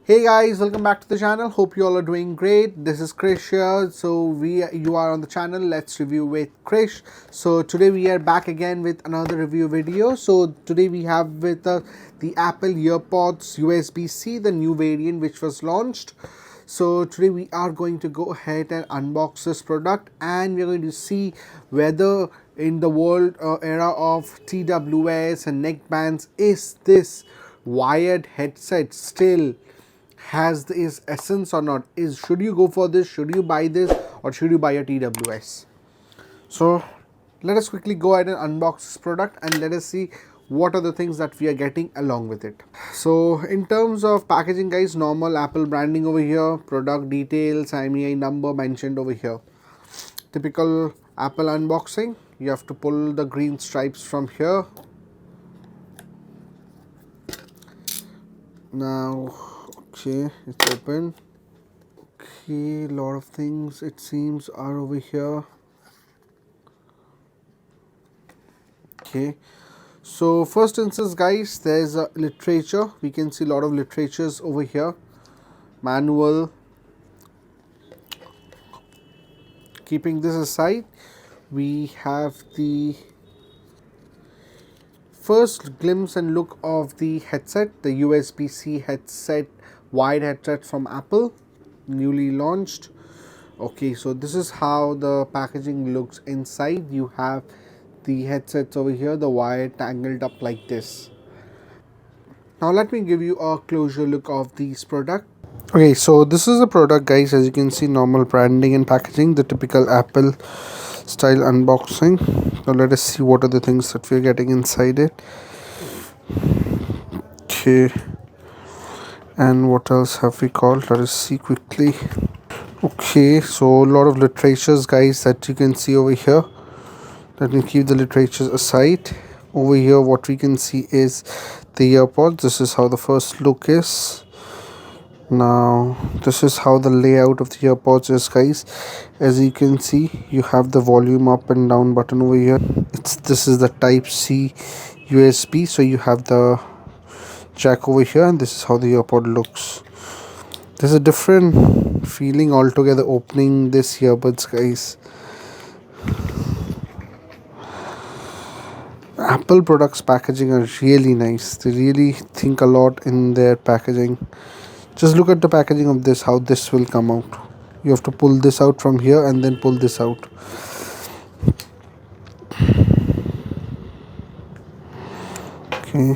Hey guys, welcome back to the channel. Hope you all are doing great. This is Krish here. So you are on the channel. Let's review with Krish. So today we are back again with another review video. So today we have with the Apple EarPods USB-C, the new variant which was launched. So today we are going to go ahead and unbox this product, and we're going to see whether in the world era of TWS and neck bands, is this wired headset still has its essence or not? Is should you go for this, should you buy this, or should you buy a TWS? So let us quickly go ahead and unbox this product and let us see what are the things that we are getting along with it. So in terms of packaging guys, normal Apple branding over here, product details, IMEI number mentioned over here. Typical Apple unboxing. You have to pull the green stripes from here. Now okay, it's open. Okay, lot of things it seems are over here. Okay, so first instance guys, there's a literature. We can see a lot of literatures over here. Manual. Keeping this aside, we have the first glimpse and look of the headset, the USB-C headset, wired headset from Apple, newly launched. Okay, so this is how the packaging looks inside. You have the headsets over here, the wire tangled up like this. Now let me give you a closer look of these product. Okay, so this is the product guys. As you can see, normal branding and packaging, the typical Apple style unboxing. Now let us see what are the things that we're getting inside it. Okay, and what else have we called? Let us see quickly. Okay, so a lot of literatures guys that you can see over here. Let me keep the literatures aside. Over here what we can see is the EarPods. This is how the first look is. Now this is how the layout of the EarPods is guys. As you can see, you have the volume up and down button over here. This is the type C USB, so you have the jack over here, and this is how the EarPod looks. There's a different feeling altogether opening this earbuds guys. Apple products packaging are really nice. They really think a lot in their packaging. Just look at the packaging of this, how this will come out. You have to pull this out from here and then pull this out. Okay.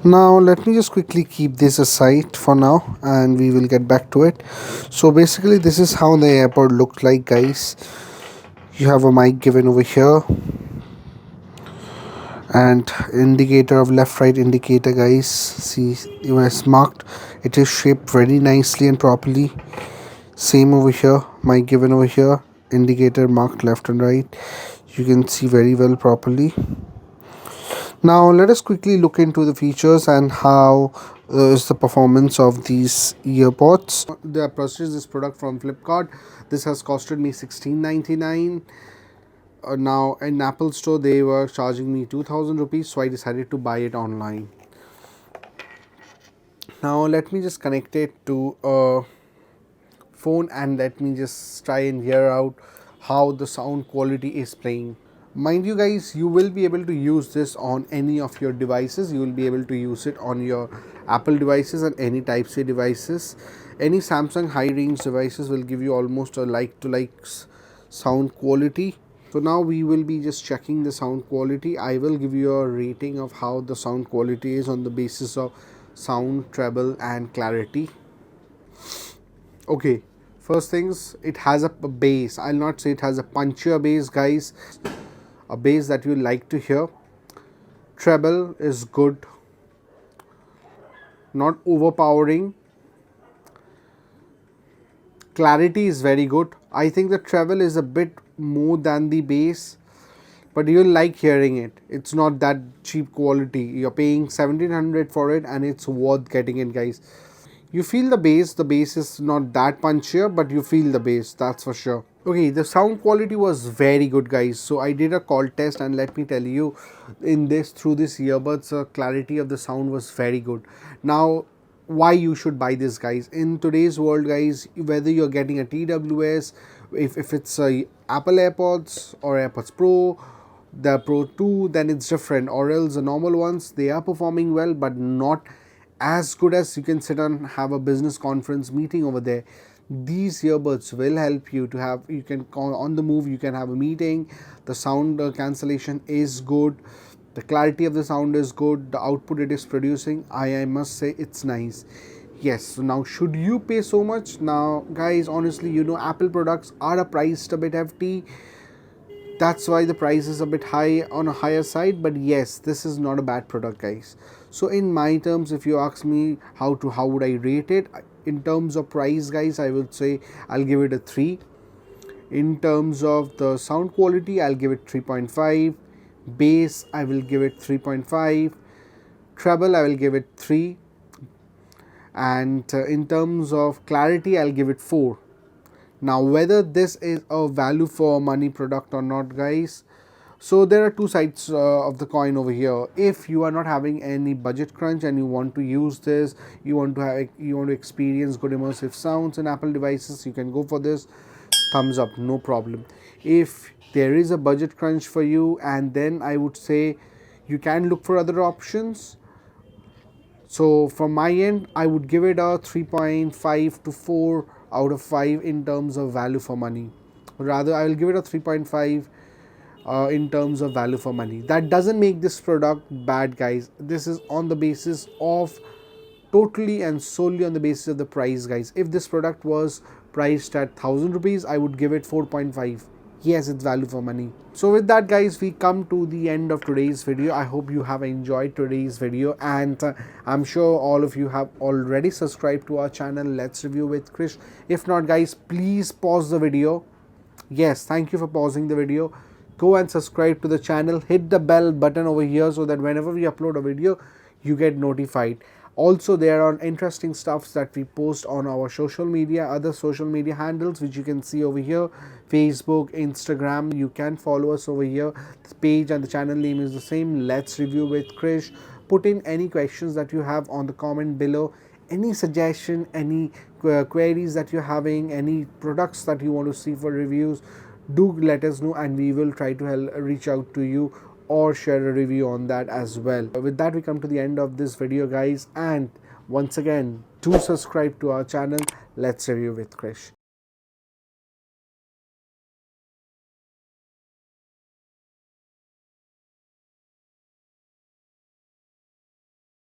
Now let me just quickly keep this aside for now, and we will get back to it. So basically this is how the AirPod looks like guys. You have a mic given over here, and indicator of left right indicator guys. See, it was marked. It is shaped very nicely and properly. Same over here, mic given over here, indicator marked left and right. You can see very well properly. Now let us quickly look into the features and how is the performance of these earpods. I purchased this product from Flipkart. This has costed me $16.99. Now in Apple store they were charging me 2,000 rupees, so I decided to buy it online. Now let me just connect it to a phone and let me just try and hear out how the sound quality is playing. Mind you guys, you will be able to use this on any of your devices. You will be able to use it on your Apple devices and any type C devices. Any Samsung high range devices will give you almost a like to like sound quality. So now we will be just checking the sound quality. I will give you a rating of how the sound quality is on the basis of sound, treble and clarity. Okay, first things, it has a bass. I'll not say it has a punchier bass guys. A bass that you like to hear. Treble is good, not overpowering. Clarity is very good. I think the treble is a bit more than the bass, but you'll like hearing it. It's not that cheap quality. You're paying 1700 for it and it's worth getting it guys. You feel the bass. The bass is not that punchier, but you feel the bass, that's for sure. Okay, the sound quality was very good, guys. So I did a call test, and let me tell you, in this through this earbuds, the clarity of the sound was very good. Now, why you should buy this, guys? In today's world, guys, whether you're getting a TWS, if it's a Apple AirPods or AirPods Pro, the Pro 2, then it's different. Or else the normal ones, they are performing well, but not as good as you can sit and have a business conference meeting over there. These earbuds will help you to have, you can call on the move, you can have a meeting. The sound cancellation is good, the clarity of the sound is good, the output it is producing, I must say it's nice. Yes, so now should you pay so much? Now, guys, honestly, Apple products are a priced a bit hefty. That's why the price is a bit high, on a higher side, but yes, this is not a bad product, guys. So in my terms, if you ask me how would I rate it in terms of price, guys, I would say I'll give it a 3. In terms of the sound quality, I'll give it 3.5. Bass, I will give it 3.5. Treble, I will give it 3. And in terms of clarity, I'll give it 4. Now, whether this is a value for money product or not, guys, so there are two sides of the coin over here. If you are not having any budget crunch and you want to use this, you want to experience good immersive sounds in Apple devices, you can go for this. Thumbs up, no problem. If there is a budget crunch for you, and then I would say you can look for other options. So from my end, I would give it a 3.5 to 4 out of 5 in terms of value for money. Rather, I will give it a 3.5 in terms of value for money. That doesn't make this product bad, guys. This is on the basis of, totally and solely on the basis of the price, guys. If this product was priced at 1000 rupees, I would give it 4.5. Yes, it's value for money. So with that, guys, we come to the end of today's video. I hope you have enjoyed today's video, and I'm sure all of you have already subscribed to our channel, Let's Review with Krish. If not, guys, please pause the video. Yes, thank you for pausing the video. Go and subscribe to the channel, hit the bell button over here so that whenever we upload a video, you get notified. Also, there are interesting stuffs that we post on our social media, other social media handles, which you can see over here: Facebook, Instagram. You can follow us over here. The page and the channel name is the same, Let's Review with Krish. Put in any questions that you have on the comment below, any suggestion, any queries that you're having, any products that you want to see for reviews. Do let us know, and we will try to reach out to you or share a review on that as well. With that, we come to the end of this video, guys, and once again, do subscribe to our channel, Let's Review with Krish.